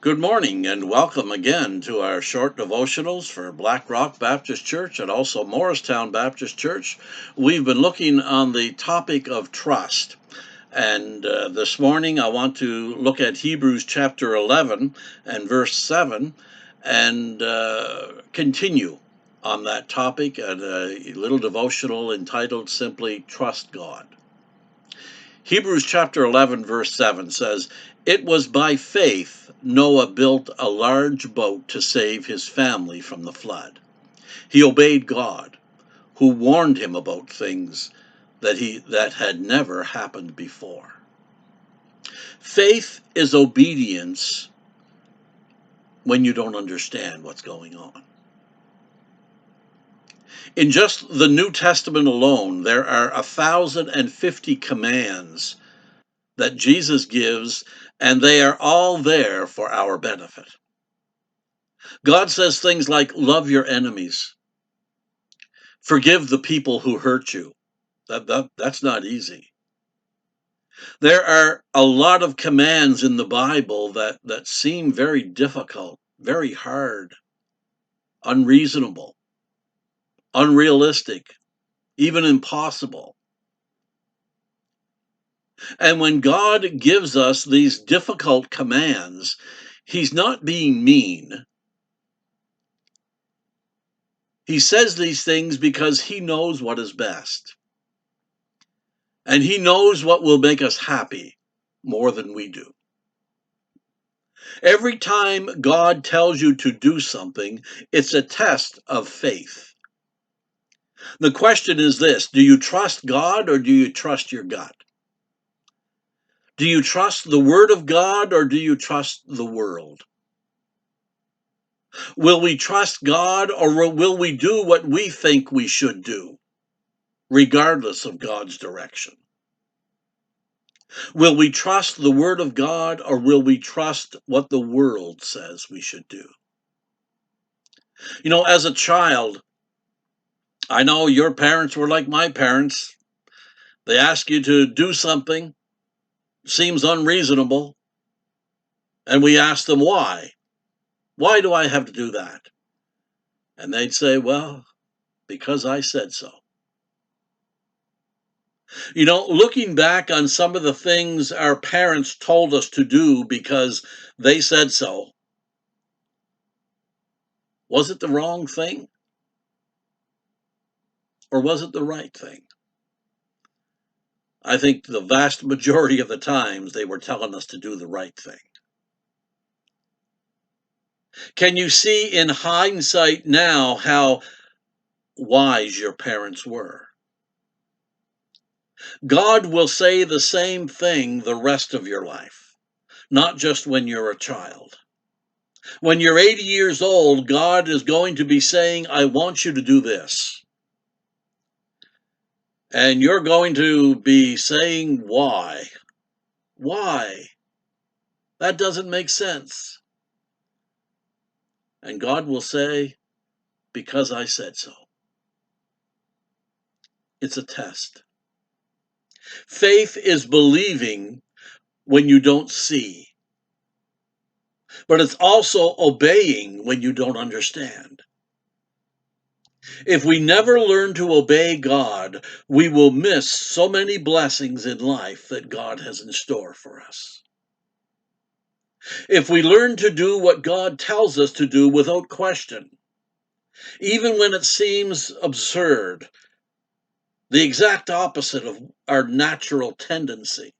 Good morning and welcome again to our short devotionals for Black Rock Baptist Church and also Morristown Baptist Church. We've been looking on the topic of trust. And this morning I want to look at Hebrews chapter 11 and verse 7 and continue on that topic at a little devotional entitled simply Trust God. Hebrews chapter 11 verse 7 says, "It was by faith Noah built a large boat to save his family from the flood. He obeyed God, who warned him about things that had never happened before." Faith is obedience when you don't understand what's going on. In just the New Testament alone, there are 1,050 commands that Jesus gives, and they are all there for our benefit. God says things like, love your enemies, forgive the people who hurt you. That's not easy. There are a lot of commands in the Bible that seem very difficult, very hard, unreasonable, unrealistic, even impossible. And when God gives us these difficult commands, He's not being mean. He says these things because He knows what is best. And He knows what will make us happy more than we do. Every time God tells you to do something, it's a test of faith. The question is this: do you trust God or do you trust your gut? Do you trust the Word of God or do you trust the world? Will we trust God or will we do what we think we should do, regardless of God's direction? Will we trust the Word of God or will we trust what the world says we should do? You know, as a child, I know your parents were like my parents. They ask you to do something, seems unreasonable, and we ask them why. Why do I have to do that? And they'd say, well, because I said so. You know, looking back on some of the things our parents told us to do because they said so, was it the wrong thing? Or was it the right thing? I think the vast majority of the times they were telling us to do the right thing. Can you see in hindsight now how wise your parents were? God will say the same thing the rest of your life, not just when you're a child. When you're 80 years old, God is going to be saying, I want you to do this. And you're going to be saying, why? Why? That doesn't make sense. And God will say, because I said so. It's a test. Faith is believing when you don't see, but it's also obeying when you don't understand. If we never learn to obey God, we will miss so many blessings in life that God has in store for us. If we learn to do what God tells us to do without question, even when it seems absurd, the exact opposite of our natural tendency,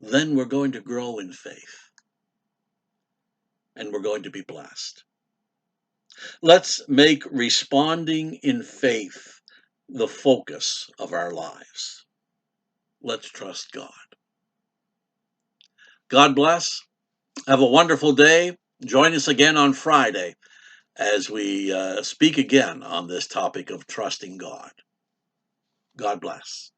then we're going to grow in faith and we're going to be blessed. Let's make responding in faith the focus of our lives. Let's trust God. God bless. Have a wonderful day. Join us again on Friday as we speak again on this topic of trusting God. God bless.